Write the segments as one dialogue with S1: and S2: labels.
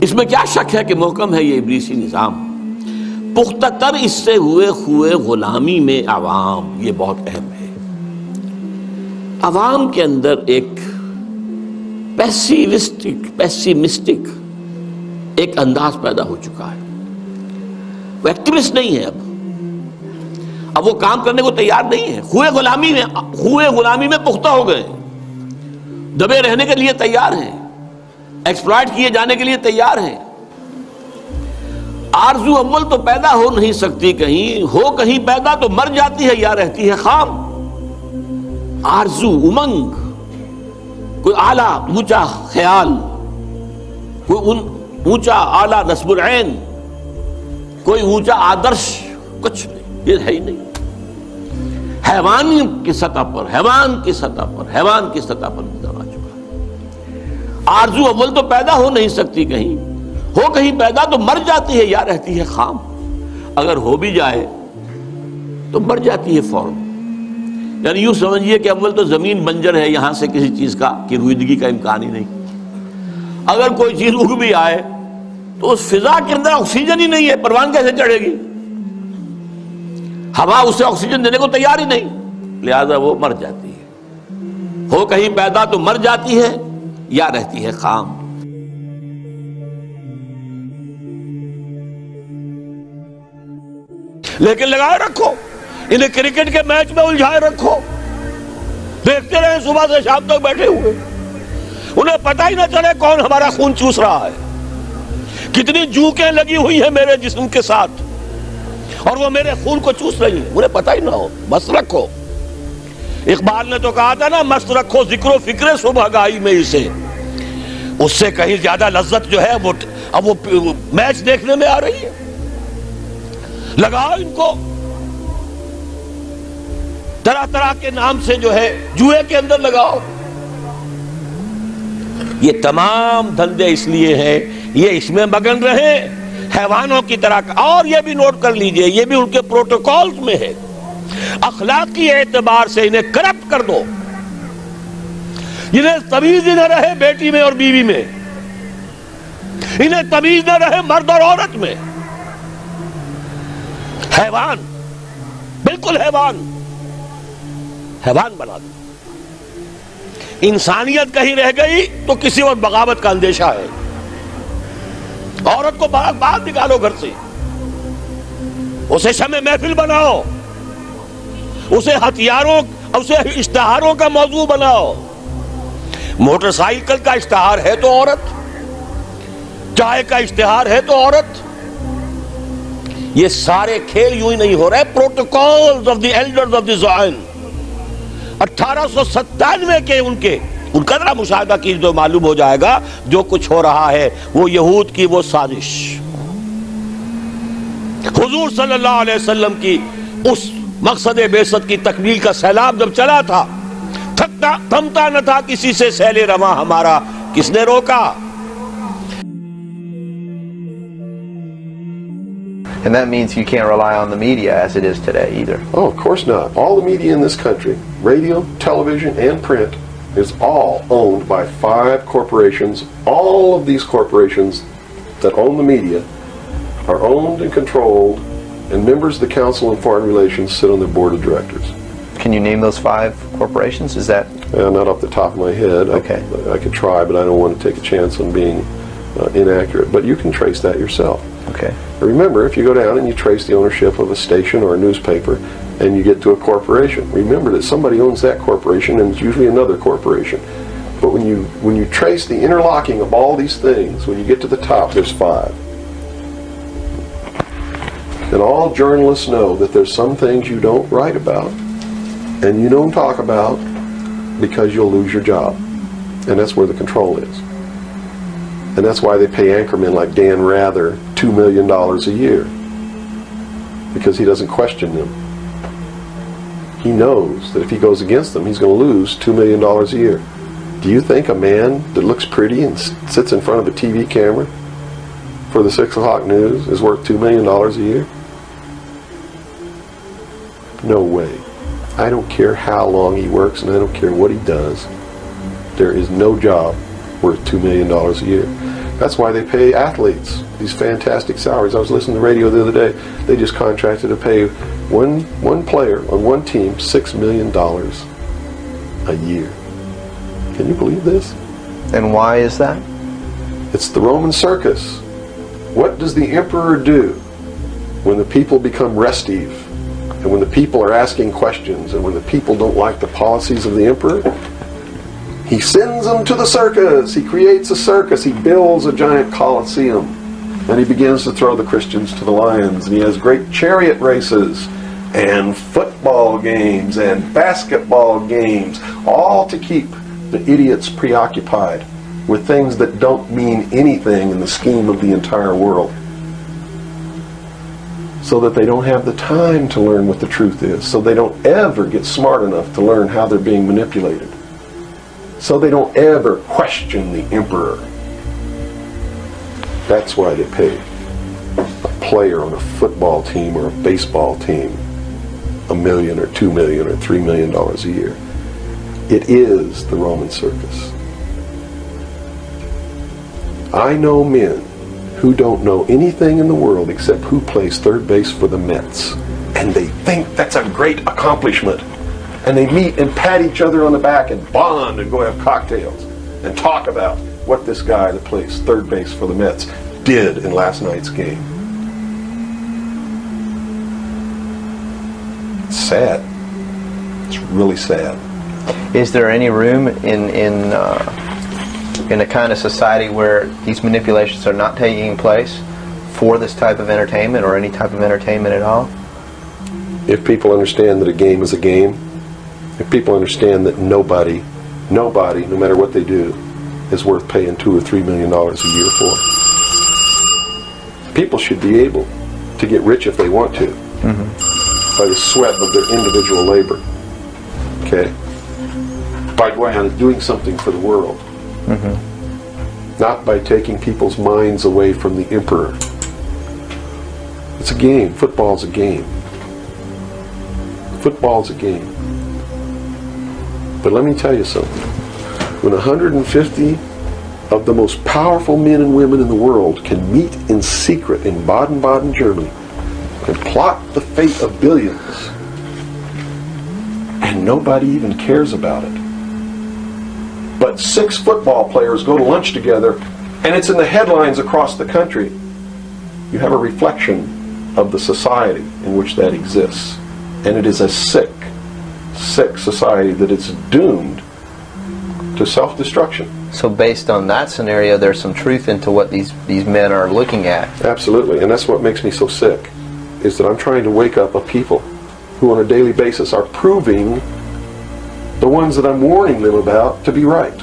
S1: اس میں کیا شک ہے کہ محکم ہے یہ ابلیسی نظام. پختہ تر اس سے ہوئے خوئے غلامی میں عوام، یہ بہت اہم ہے. عوام کے اندر ایک پیسیمسٹک ایک انداز پیدا ہو چکا ہے. وہ ایکٹیوسٹ نہیں ہے، اب وہ کام کرنے کو تیار نہیں ہے. خوئے غلامی میں پختہ ہو گئے، دبے رہنے کے لیے تیار ہیں، ایکسپلائٹ کیے جانے کے لیے تیار ہیں. آرزو اول تو پیدا ہو نہیں سکتی کہیں، ہو کہیں پیدا تو مر جاتی ہے یا رہتی ہے خام. آرزو، امنگ، کوئی اعلیٰ اونچا خیال، کوئی اونچا اعلیٰ نصب العین، کوئی اونچا آدرش، کچھ نہیں، یہ ہے ہی نہیں. حیوان کی سطح پر نظر آ چکا ہے. آرزو اول تو پیدا ہو نہیں سکتی کہیں، ہو کہیں پیدا تو مر جاتی ہے یا رہتی ہے خام. اگر ہو بھی جائے تو مر جاتی ہے فوراً. یعنی یوں سمجھیے کہ اول تو زمین بنجر ہے، یہاں سے کسی چیز کی رویدگی کا امکان ہی نہیں. اگر کوئی چیز اگ بھی آئے تو اس فضا کے اندر آکسیجن ہی نہیں ہے، پروان کیسے چڑھے گی؟ ہوا اسے آکسیجن دینے کو تیار ہی نہیں، لہذا وہ مر جاتی ہے. ہو کہیں پیدا تو مر جاتی ہے یا رہتی ہے خام. لیکن لگائے رکھو، انہیں کرکٹ کے میچ میں الجھائے رکھو، دیکھتے رہے صبح سے شام تک بیٹھے ہوئے، انہیں پتہ ہی نہ چلے کون ہمارا خون چوس رہا ہے، کتنی جوکیں لگی ہوئی ہیں میرے جسم کے ساتھ اور وہ میرے خون کو چوس رہی ہیں، انہیں پتہ ہی نہ ہو. مست رکھو. اقبال نے تو کہا تھا نا، مست رکھو ذکر و فکر صبح گاہی میں اسے. اس سے کہیں زیادہ لذت جو ہے اب وہ میچ دیکھنے میں آ رہی ہے. لگاؤ ان کو طرح طرح کے نام سے جو ہے جوئے کے اندر لگاؤ. یہ تمام دھندے اس لیے ہیں یہ اس میں مگن رہے حیوانوں کی طرح. اور یہ بھی نوٹ کر لیجئے، یہ بھی ان کے پروٹوکولز میں ہے، اخلاقی اعتبار سے انہیں کرپٹ کر دو، انہیں تمیز ہی نہ رہے بیٹی میں اور بیوی میں، انہیں تمیز نہ رہے مرد اور عورت میں. حیوان، بالکل حیوان بنا دو. انسانیت کہیں رہ گئی تو کسی اور بغاوت کا اندیشہ ہے. عورت کو باہر نکالو گھر سے، اسے شمع محفل بناؤ، اسے ہتھیاروں، اسے اشتہاروں کا موضوع بناؤ. موٹر سائیکل کا اشتہار ہے تو عورت، چائے کا اشتہار ہے تو عورت. یہ سارے کھیل یوں ہی نہیں ہو رہے. Protocols of the elders of دی زائن 1897 کے ان کا ذرا مشاہدہ کیجئے تو معلوم ہو جائے گا جو کچھ ہو رہا ہے وہ یہود کی وہ سازش. حضور صلی اللہ علیہ وسلم کی اس مقصد بعثت کی تکمیل کا سیلاب جب چلا تھا، تھمتا نہ تھا کسی سے سیل رواں ہمارا، کس نے روکا؟
S2: And that means you can't rely on the media as it is today either.
S3: Oh, of course not. All the media in this country, radio, television, and print, is all owned by 5 corporations. All of these corporations that own the media are owned and controlled, and members of the Council on Foreign Relations sit on their board of directors.
S2: Can you name those 5 corporations? Is that...
S3: Not off the top of my head.
S2: Okay.
S3: I could try, but I don't want to take a chance on being inaccurate. But you can trace that yourself.
S2: Okay.
S3: Remember, if you go down and you trace the ownership of a station or a newspaper and you get to a corporation, remember that somebody owns that corporation and it's usually another corporation. But when you trace the interlocking of all these things, when you get to the top, there's 5. And all journalists know that there's some things you don't write about and you don't talk about because you'll lose your job. And that's where the control is. And that's why they pay anchormen like Dan Rather $2 million a year, because he doesn't question them. He knows that if he goes against them, he's going to lose $2 million a year. Do you think a man that looks pretty and sits in front of a TV camera for the 6 o'clock news is worth $2 million a year? No way. I don't care how long he works and I don't care what he does. There is no job worth $2 million a year. That's why they pay athletes these fantastic salaries. I was listening to the radio the other day. They just contracted to pay one player on one team $6 million a year. Can you believe this?
S2: And why is that?
S3: It's the Roman circus. What does the emperor do when the people become restive, and when the people are asking questions, and when the people don't like the policies of the emperor? He sends them to the circus. He creates a circus. He builds a giant coliseum. And he begins to throw the Christians to the lions. And he has great chariot races and football games and basketball games, all to keep the idiots preoccupied with things that don't mean anything in the scheme of the entire world, so that they don't have the time to learn what the truth is, so they don't ever get smart enough to learn how they're being manipulated, so they don't ever question the emperor. That's why they pay a player on a football team or a baseball team $1 million or $2 million or $3 million a year. It is the Roman circus. I know men who don't know anything in the world except who plays third base for the Mets, and they think that's a great accomplishment. And they meet and pat each other on the back and bond and go have cocktails and talk about what this guy that plays third base for the Mets did in last night's game. It's sad. It's really sad.
S2: Is there any room in a kind of society where these manipulations are not taking place for this type of entertainment or any type of entertainment at all?
S3: If people understand that a game is a game, if people understand that nobody, no matter what they do, is worth paying $2 or $3 million a year for, people should be able to get rich if they want to, by the sweat of their individual labor. Okay? By going out and doing something for the world. Not by taking people's minds away from the emperor. It's a game. Football's a game. Football's a game. But let me tell you something. When 150 of the most powerful men and women in the world can meet in secret in Baden-Baden, Germany, and plot the fate of billions, and nobody even cares about it, but 6 football players go to lunch together, and it's in the headlines across the country, you have a reflection of the society in which that exists. And it is a sick society that is doomed to self-destruction.
S2: So based on that scenario, there's some truth into what these men are looking at.
S3: Absolutely, and that's what makes me so sick, is that I'm trying to wake up a people who on a daily basis are proving the ones that I'm warning them about to be right.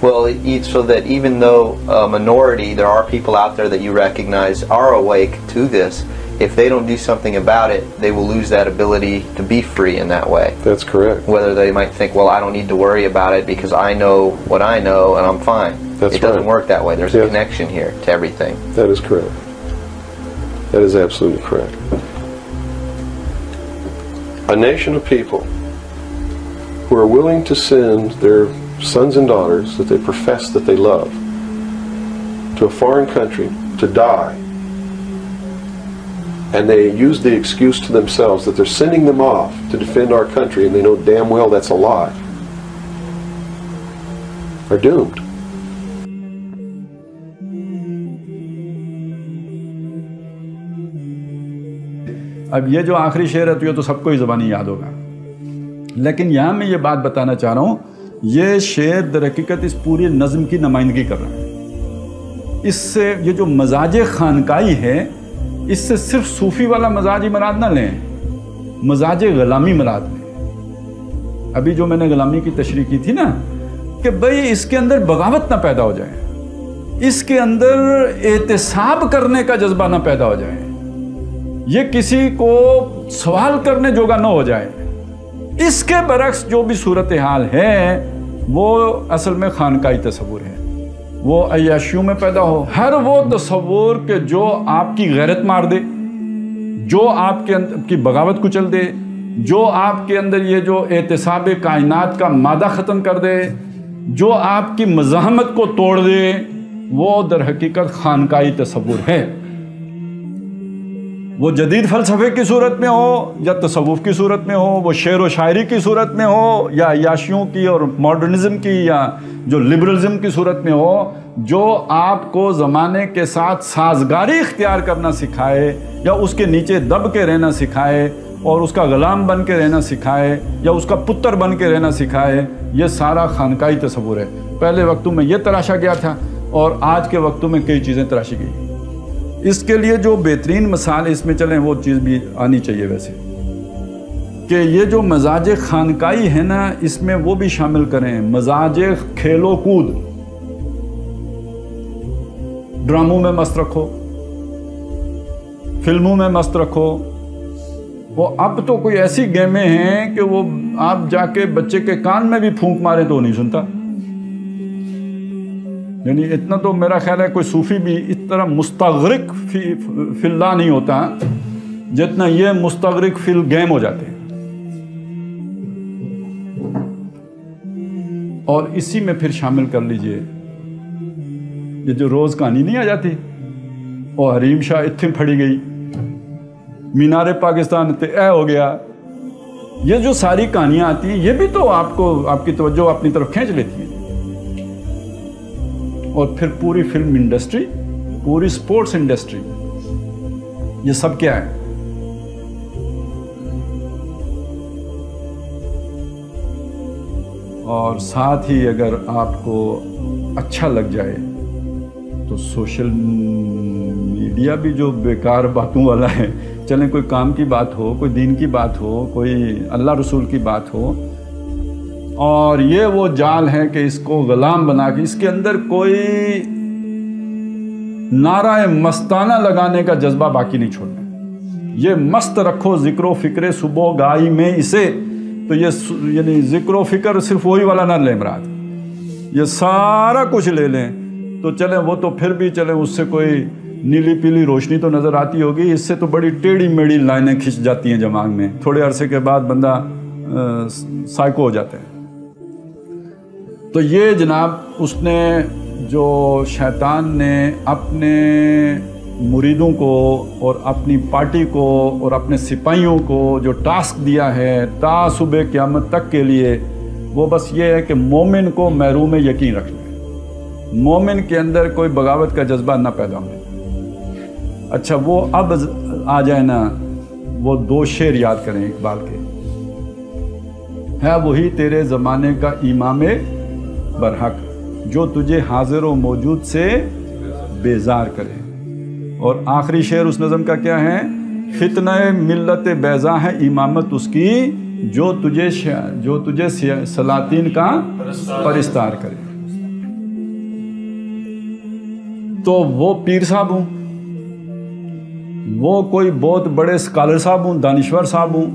S2: Well, so that even though a minority, there are people out there that you recognize are awake to this, if they don't do something about it, they will lose that ability to be free in that way.
S3: That's correct.
S2: Whether they might think, well, I don't need to worry about it because I know what I know and I'm fine.
S3: That's
S2: it doesn't
S3: right.
S2: work that way. There's a connection here to everything.
S3: That is correct. That is absolutely correct. A nation of people who are willing to send their sons and daughters that they profess that they love to a foreign country to die, and they use the excuse to themselves that they're sending them off to defend our country, and they know damn well that's a lie, are doomed.
S4: अब ये जो आखिरी शेर है तो ये तो सबको ही ज़बानी याद होगा, लेकिन यहाँ मैं ये बात बताना चाह रहा हूँ, ये शेर दर हकीकत इस पूरी नज़म की नुमाइंदगी कर रहा है। इससे ये जो मजाज खानकाही है, इससे सिर्फ सूफ़ी वाला मजाज ही मराद ना लें, मजाज ग़ुलामी मराद लें। अभी जो मैंने ग़ुलामी की तशरीह की थी ना, कि भाई इसके अंदर बगावत ना पैदा हो जाए, इसके अंदर एहतसाब करने का जज्बा ना पैदा हो जाए, ये किसी को सवाल करने जोगा ना हो जाए। इसके बरक्स जो भी सूरत हाल है वो असल में खानकाही तस्वुर है, वो अय्याशियों में पैदा हो। हर वो तस्वुर के जो आपकी गैरत मार दे, जो आपके अंदर की बगावत कुचल दे, जो आपके अंदर ये जो एहतसाब कायनात का मादा ख़त्म कर दे, جو آپ کی مزاحمت کو توڑ دے وہ در حقیقت خانقاہی تصور ہے. وہ جدید فلسفے کی صورت میں ہو یا تصوف کی صورت میں ہو، وہ شعر و شاعری کی صورت میں ہو یا عیاشیوں کی اور ماڈرنزم کی یا جو لبرلزم کی صورت میں ہو، جو آپ کو زمانے کے ساتھ سازگاری اختیار کرنا سکھائے یا اس کے نیچے دب کے رہنا سکھائے اور اس کا غلام بن کے رہنا سکھائے یا اس کا پتر بن کے رہنا سکھائے، یہ سارا خانقاہی تصور ہے. پہلے وقتوں میں یہ تراشا گیا تھا اور آج کے وقتوں میں کئی چیزیں تراشی گئی. اس کے لیے جو بہترین مثال اس میں چلیں وہ چیز بھی آنی چاہیے ویسے کہ یہ جو مزاج خانقاہی ہے نا، اس میں وہ بھی شامل کریں. مزاج کھیل و کود، ڈراموں میں مست رکھو، فلموں میں مست رکھو. وہ اب تو کوئی ایسی گیمیں ہیں کہ وہ آپ جا کے بچے کے کان میں بھی پھونک ماریں تو نہیں سنتا. یعنی اتنا تو میرا خیال ہے کوئی صوفی بھی اس طرح مستغرق فی اللہ نہیں ہوتا جتنا یہ مستغرق فی الگیم ہو جاتے ہیں. اور اسی میں پھر شامل کر لیجئے یہ جو روز کہانی نہیں آ جاتی، وہ حریم شاہ اتھیں پھڑی گئی، مینار پاکستان اے ہو گیا. یہ جو ساری کہانیاں آتی ہیں یہ بھی تو آپ کو آپ کی توجہ اپنی طرف کھینچ لیتی ہیں. اور پھر پوری فلم انڈسٹری، پوری سپورٹس انڈسٹری، یہ سب کیا ہے؟ اور ساتھ ہی اگر آپ کو اچھا لگ جائے تو سوشل میڈیا بھی جو بیکار باتوں والا ہے، چلیں کوئی کام کی بات ہو، کوئی دین کی بات ہو، کوئی اللہ رسول کی بات ہو، اور یہ وہ جال ہے کہ اس کو غلام بنا کے اس کے اندر کوئی نعرہ مستانہ لگانے کا جذبہ باقی نہیں چھوڑنا. یہ مست رکھو ذکر و فکر صبح گائی میں اسے، تو یہ یعنی ذکر و فکر صرف وہی والا نہ لیں مراد، یہ سارا کچھ لے لیں تو چلیں. وہ تو پھر بھی چلیں اس سے کوئی نیلی پیلی روشنی تو نظر آتی ہوگی، اس سے تو بڑی ٹیڑھی میڑھی لائنیں کھنچ جاتی ہیں دماغ میں، تھوڑے عرصے کے بعد بندہ سائیکو ہو جاتا ہے. تو یہ جناب اس نے جو شیطان نے اپنے مریدوں کو اور اپنی پارٹی کو اور اپنے سپاہیوں کو جو ٹاسک دیا ہے تا صبح قیامت تک کے لیے، وہ بس یہ ہے کہ مومن کو محروم یقین رکھنا ہے، مومن کے اندر کوئی بغاوت کا جذبہ نہ پیدا ہو. اچھا وہ اب آ جائے نا، وہ دو شعر یاد کریں اقبال کے، ہے وہی تیرے زمانے کا امام برحق جو تجھے حاضر و موجود سے بیزار کرے. اور آخری شعر اس نظم کا کیا ہے؟ فتنہ ملت بیضا ہے امامت اس کی جو تجھے سلاطین کا پرستار کرے. تو وہ پیر صاحب ہوں، وہ کوئی بہت بڑے اسکالر صاحب ہوں، دانشور صاحب ہوں،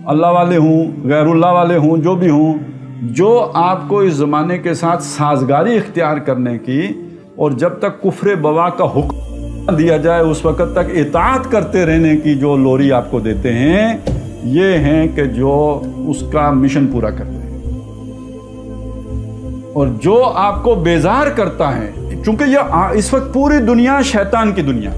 S4: اللہ والے ہوں، غیر اللہ والے ہوں، جو بھی ہوں، جو آپ کو اس زمانے کے ساتھ سازگاری اختیار کرنے کی اور جب تک کفر بوا کا حکم دیا جائے اس وقت تک اطاعت کرتے رہنے کی جو لوری آپ کو دیتے ہیں، یہ ہیں کہ جو اس کا مشن پورا کرتے ہیں. اور جو آپ کو بیزار کرتا ہے، چونکہ یہ اس وقت پوری دنیا شیطان کی دنیا،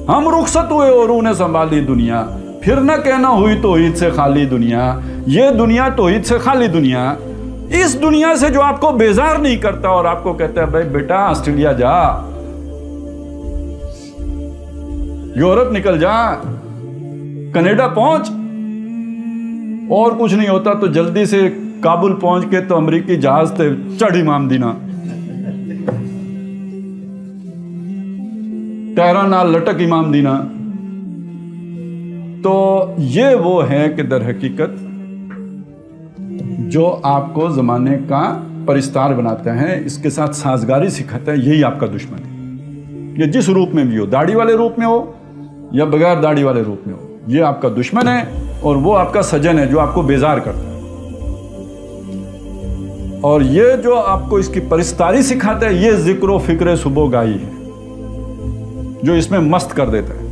S4: ہم رخصت ہوئے اور انہیں سنبھالی دنیا، پھر نہ کہنا ہوئی توحید سے خالی دنیا. یہ دنیا توحید سے خالی دنیا، اس دنیا سے جو آپ کو بیزار نہیں کرتا اور آپ کو کہتا ہے بھائی بیٹا آسٹریلیا جا، یورپ نکل جا، کینیڈا پہنچ، اور کچھ نہیں ہوتا تو جلدی سے کابل پہنچ کے تو امریکی جہاز تے چڑھ امام دینا، ٹہرا نال لٹک امام دینا. تو یہ وہ ہے کہ در حقیقت جو آپ کو زمانے کا پرستار بناتا ہے، اس کے ساتھ سازگاری سکھاتا ہے، یہی آپ کا دشمن ہے. یہ جس روپ میں بھی ہو، داڑھی والے روپ میں ہو یا بغیر داڑھی والے روپ میں ہو، یہ آپ کا دشمن ہے اور وہ آپ کا سجن ہے جو آپ کو بیزار کرتا ہے. اور یہ جو آپ کو اس کی پرستاری سکھاتا ہے، یہ ذکر و فکر صبح گاہی ہے جو اس میں مست کر دیتا ہے.